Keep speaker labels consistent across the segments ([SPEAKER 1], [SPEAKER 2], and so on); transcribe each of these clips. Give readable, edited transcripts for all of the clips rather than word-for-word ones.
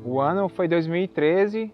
[SPEAKER 1] O ano foi 2013,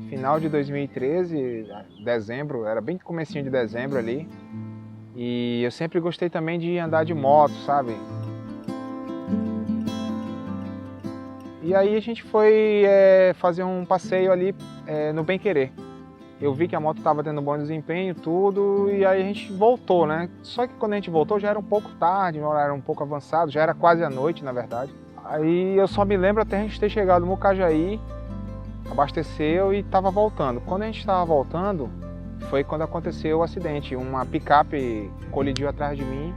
[SPEAKER 1] final de 2013, dezembro, era bem comecinho de dezembro ali. E eu sempre gostei também de andar de moto, sabe? E aí a gente foi fazer um passeio ali no Bem Querer. Eu vi que a moto estava tendo bom desempenho, tudo, e aí a gente voltou, né? Só que quando a gente voltou já era um pouco tarde, meu horário era um pouco avançado, já era quase a noite, na verdade. Aí eu só me lembro até a gente ter chegado no Mucajaí, abasteceu e estava voltando. Quando a gente estava voltando, foi quando aconteceu o acidente. Uma picape colidiu atrás de mim,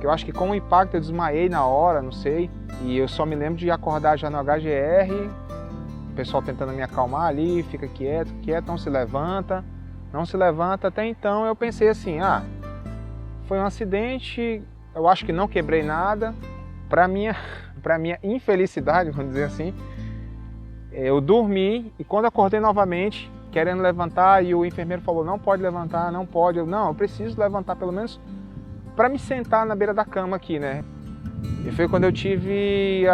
[SPEAKER 1] que eu acho que com o impacto eu desmaiei na hora, não sei. E eu só me lembro de acordar já no HGR, o pessoal tentando me acalmar ali, fica quieto, quieto, não se levanta, não se levanta. Até então eu pensei assim, foi um acidente, eu acho que não quebrei nada. Para minha infelicidade, vamos dizer assim, eu dormi e quando acordei novamente, querendo levantar, e o enfermeiro falou, não pode levantar, não pode. Eu preciso levantar pelo menos para me sentar na beira da cama aqui, né? E foi quando eu tive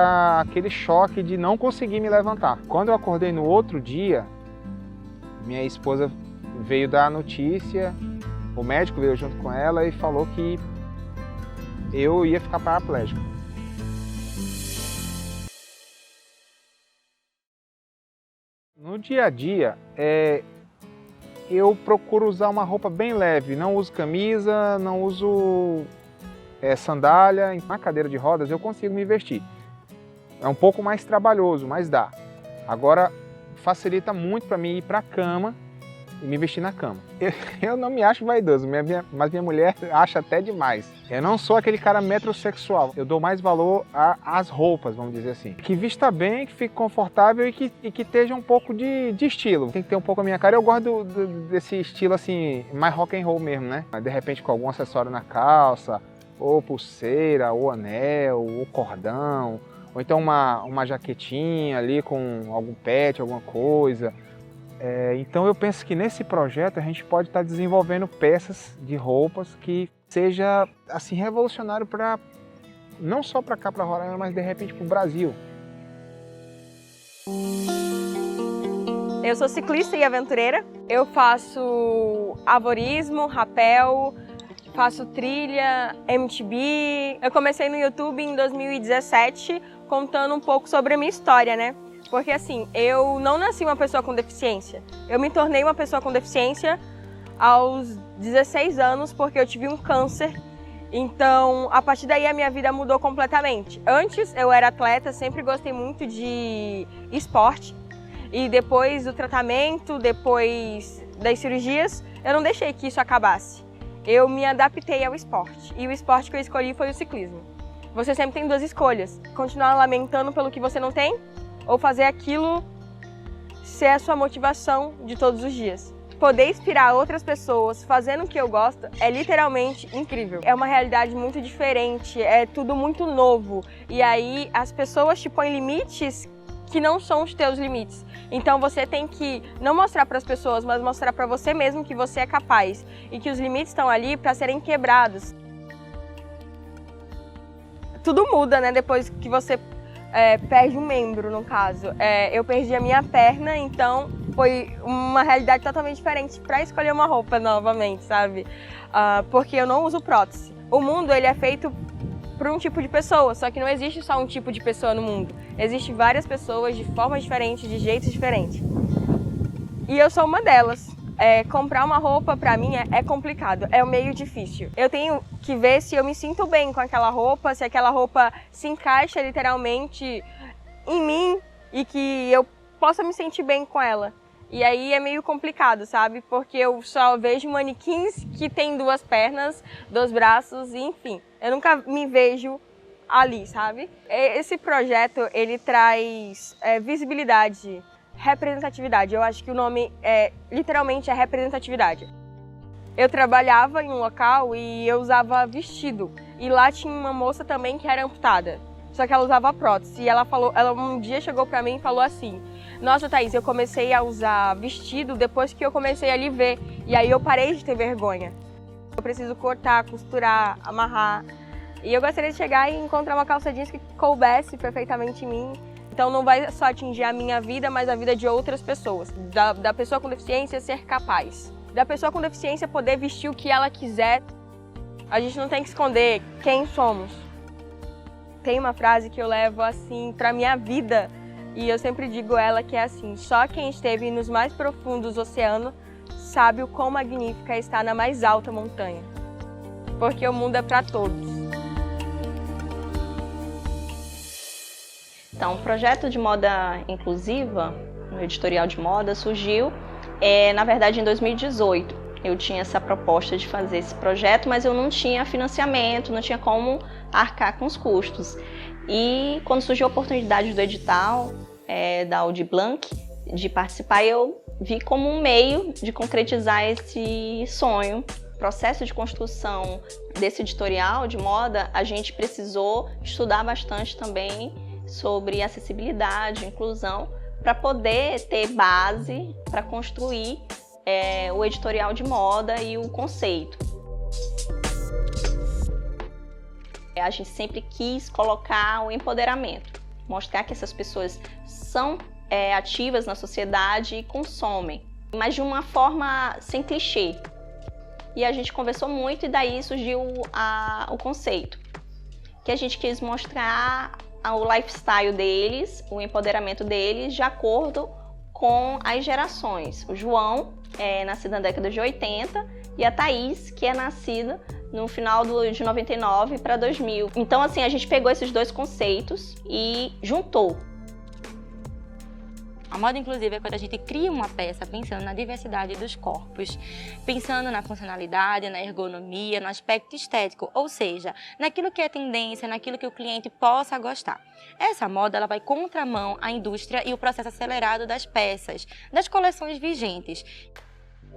[SPEAKER 1] aquele choque de não conseguir me levantar. Quando eu acordei no outro dia, minha esposa veio dar a notícia, o médico veio junto com ela e falou que eu ia ficar paraplégico. No dia a dia, eu procuro usar uma roupa bem leve, não uso camisa, não uso sandália. Na cadeira de rodas eu consigo me vestir. É um pouco mais trabalhoso, mas dá. Agora facilita muito para mim ir para a cama e me vestir na cama. Eu não me acho vaidoso, mas minha mulher acha até demais. Eu não sou aquele cara metrosexual. Eu dou mais valor às roupas, vamos dizer assim. Que vista bem, que fique confortável e que esteja um pouco de estilo. Tem que ter um pouco a minha cara. Eu gosto desse estilo assim, mais rock and roll mesmo, né? De repente com algum acessório na calça, ou pulseira, ou anel, ou cordão, ou então uma jaquetinha ali com algum pet, alguma coisa. Então eu penso que nesse projeto a gente pode estar desenvolvendo peças de roupas que seja assim revolucionário para não só para cá, para Roraima, mas de repente para o Brasil.
[SPEAKER 2] Eu sou ciclista e aventureira. Eu faço arvorismo, rapel, faço trilha, MTB. Eu comecei no YouTube em 2017 contando um pouco sobre a minha história, né? Porque assim, eu não nasci uma pessoa com deficiência. Eu me tornei uma pessoa com deficiência aos 16 anos porque eu tive um câncer. Então, a partir daí a minha vida mudou completamente. Antes eu era atleta, sempre gostei muito de esporte. E depois do tratamento, depois das cirurgias, eu não deixei que isso acabasse. Eu me adaptei ao esporte. E o esporte que eu escolhi foi o ciclismo. Você sempre tem duas escolhas. Continuar lamentando pelo que você não tem, ou fazer aquilo ser a sua motivação de todos os dias. Poder inspirar outras pessoas fazendo o que eu gosto é literalmente incrível. É uma realidade muito diferente, é tudo muito novo. E aí as pessoas te põem limites que não são os teus limites. Então você tem que não mostrar para as pessoas, mas mostrar para você mesmo que você é capaz. E que os limites estão ali para serem quebrados. Tudo muda, né, depois que você perde um membro, no caso. Eu perdi a minha perna, então foi uma realidade totalmente diferente para escolher uma roupa novamente, sabe? Porque eu não uso prótese. O mundo ele é feito por um tipo de pessoa, só que não existe só um tipo de pessoa no mundo. Existem várias pessoas de formas diferentes, de jeitos diferentes. E eu sou uma delas. Comprar uma roupa pra mim é complicado, é meio difícil. Eu tenho que ver se eu me sinto bem com aquela roupa, se aquela roupa se encaixa literalmente em mim e que eu possa me sentir bem com ela. E aí é meio complicado, sabe? Porque eu só vejo manequins que têm duas pernas, dois braços, enfim. Eu nunca me vejo ali, sabe? Esse projeto, ele traz visibilidade, representatividade. Eu acho que o nome literalmente é representatividade. Eu trabalhava em um local e eu usava vestido. E lá tinha uma moça também que era amputada. Só que ela usava prótese. E ela um dia chegou pra mim e falou assim: nossa, Thaís, eu comecei a usar vestido depois que eu comecei a lhe ver. E aí eu parei de ter vergonha. Eu preciso cortar, costurar, amarrar. E eu gostaria de chegar e encontrar uma calça jeans que coubesse perfeitamente em mim. Então não vai só atingir a minha vida, mas a vida de outras pessoas. Da pessoa com deficiência ser capaz. Da pessoa com deficiência poder vestir o que ela quiser. A gente não tem que esconder quem somos. Tem uma frase que eu levo assim pra minha vida. E eu sempre digo ela que é assim: só quem esteve nos mais profundos oceanos sabe o quão magnífica está na mais alta montanha. Porque o mundo é para todos.
[SPEAKER 3] Então, o projeto de moda inclusiva, no editorial de moda, surgiu, na verdade, em 2018. Eu tinha essa proposta de fazer esse projeto, mas eu não tinha financiamento, não tinha como arcar com os custos. E quando surgiu a oportunidade do edital, da Audi Blanc, de participar, eu vi como um meio de concretizar esse sonho. O processo de construção desse editorial de moda, a gente precisou estudar bastante também sobre acessibilidade, inclusão, para poder ter base para construir o editorial de moda e o conceito. A gente sempre quis colocar o empoderamento, mostrar que essas pessoas são ativas na sociedade e consomem, mas de uma forma sem clichê. E a gente conversou muito e daí surgiu o conceito, que a gente quis mostrar o lifestyle deles, o empoderamento deles, de acordo com as gerações. O João é nascido na década de 80 e a Thaís, que é nascida no final de 99 para 2000. Então, assim, a gente pegou esses dois conceitos e juntou.
[SPEAKER 4] A moda inclusiva é quando a gente cria uma peça pensando na diversidade dos corpos, pensando na funcionalidade, na ergonomia, no aspecto estético, ou seja, naquilo que é tendência, naquilo que o cliente possa gostar. Essa moda ela vai contramão à indústria e o processo acelerado das peças, das coleções vigentes.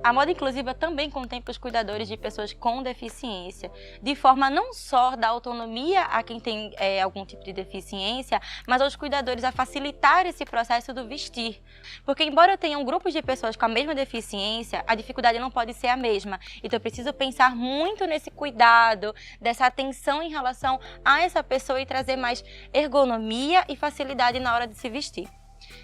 [SPEAKER 4] A moda inclusiva também contempla os cuidadores de pessoas com deficiência, de forma não só da autonomia a quem tem algum tipo de deficiência, mas aos cuidadores a facilitar esse processo do vestir. Porque embora tenham grupos de pessoas com a mesma deficiência, a dificuldade não pode ser a mesma. Então eu preciso pensar muito nesse cuidado, dessa atenção em relação a essa pessoa e trazer mais ergonomia e facilidade na hora de se vestir.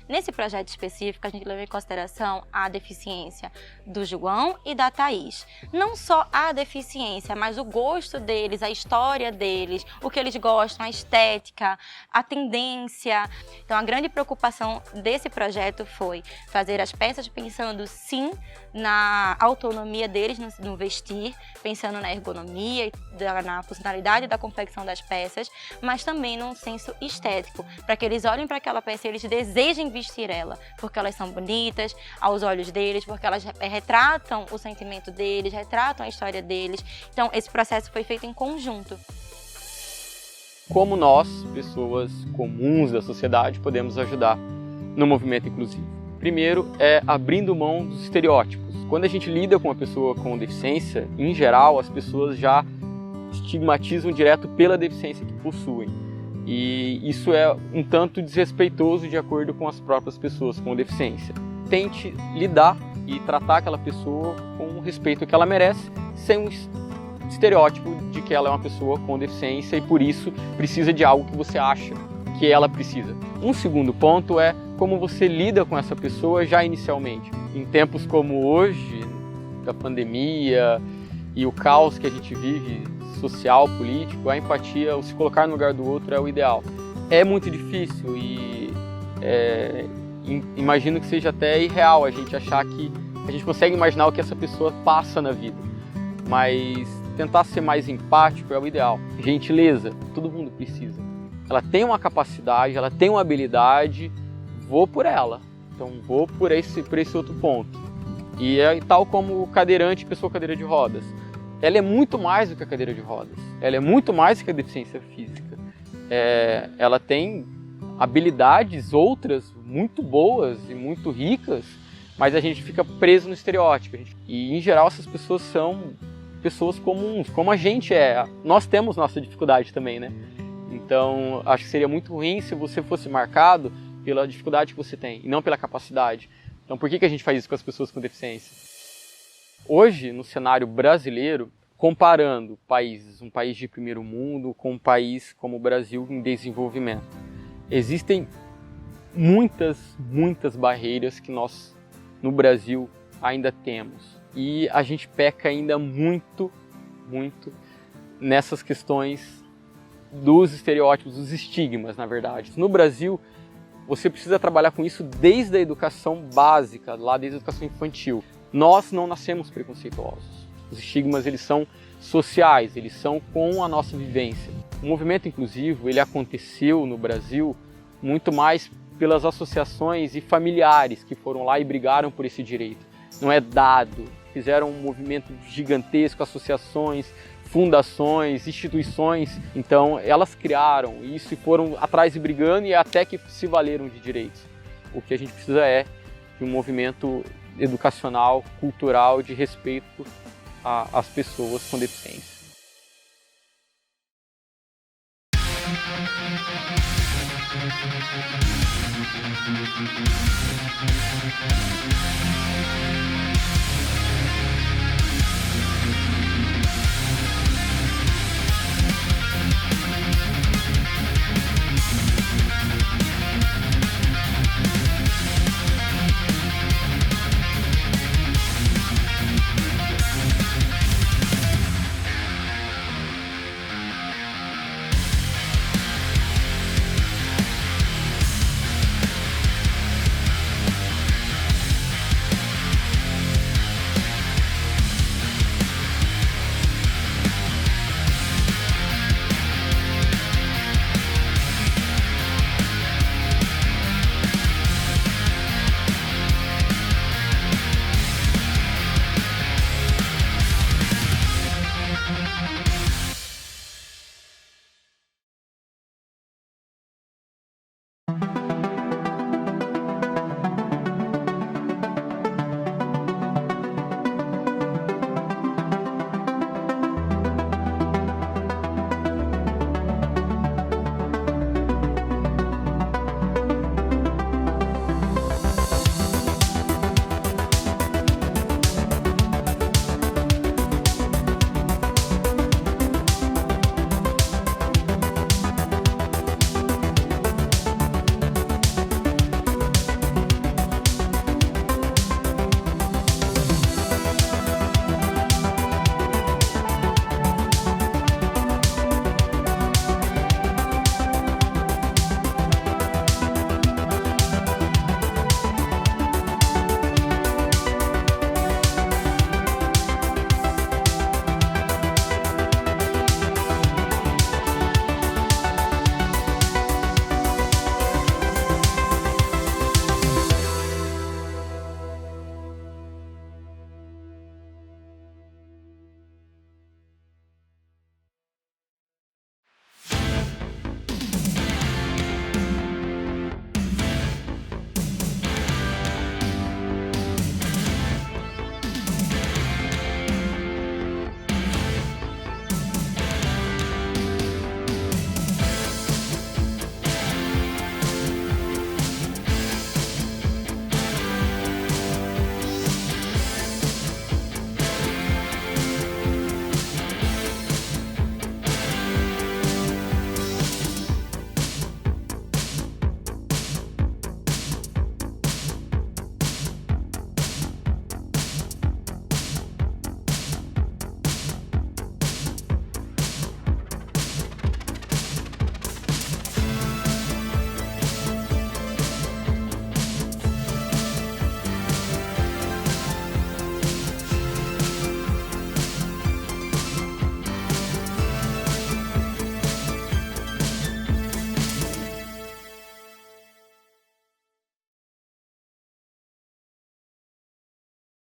[SPEAKER 4] Nesse projeto específico, a gente levou em consideração a deficiência do João e da Thaís. Não só a deficiência, mas o gosto deles, a história deles, o que eles gostam, a estética, a tendência. Então, a grande preocupação desse projeto foi fazer as peças pensando, sim, na autonomia deles no vestir, pensando na ergonomia, na funcionalidade da confecção das peças, mas também num senso estético, para que eles olhem para aquela peça e eles desejem vestir ela, porque elas são bonitas aos olhos deles, porque elas retratam o sentimento deles, retratam a história deles. Então, esse processo foi feito em conjunto.
[SPEAKER 5] Como nós, pessoas comuns da sociedade, podemos ajudar no movimento inclusivo? Primeiro é abrindo mão dos estereótipos. Quando a gente lida com uma pessoa com deficiência, em geral, as pessoas já estigmatizam direto pela deficiência que possuem. E isso é um tanto desrespeitoso de acordo com as próprias pessoas com deficiência. Tente lidar e tratar aquela pessoa com o respeito que ela merece, sem um estereótipo de que ela é uma pessoa com deficiência e por isso precisa de algo que você acha que ela precisa. Um segundo ponto é como você lida com essa pessoa já inicialmente. Em tempos como hoje, da pandemia e o caos que a gente vive, social, político, a empatia, o se colocar no lugar do outro é o ideal. É muito difícil e imagino que seja até irreal a gente achar que a gente consegue imaginar o que essa pessoa passa na vida, mas tentar ser mais empático é o ideal. Gentileza, todo mundo precisa. Ela tem uma capacidade, ela tem uma habilidade, vou por ela. Então vou por esse outro ponto. E é tal como o cadeirante, pessoa com cadeira de rodas. Ela é muito mais do que a cadeira de rodas. Ela é muito mais do que a deficiência física. Ela tem habilidades outras muito boas e muito ricas, mas a gente fica preso no estereótipo. E em geral essas pessoas são pessoas comuns, como a gente é. Nós temos nossa dificuldade também, né? Então acho que seria muito ruim se você fosse marcado pela dificuldade que você tem e não pela capacidade. Então por que a gente faz isso com as pessoas com deficiência? Hoje, no cenário brasileiro, comparando países, um país de primeiro mundo com um país como o Brasil em desenvolvimento. Existem muitas barreiras que nós no Brasil ainda temos e a gente peca ainda muito nessas questões dos estereótipos, dos estigmas, na verdade. No Brasil, você precisa trabalhar com isso desde a educação básica, lá desde a educação infantil. Nós não nascemos preconceituosos. Os estigmas, eles são sociais, eles são com a nossa vivência. O movimento inclusivo, ele aconteceu no Brasil muito mais pelas associações e familiares que foram lá e brigaram por esse direito. Não é dado, fizeram um movimento gigantesco, associações, fundações, instituições, então elas criaram isso e foram atrás e brigando e até que se valeram de direitos. O que a gente precisa é de um movimento educacional, cultural, de respeito às pessoas com deficiência.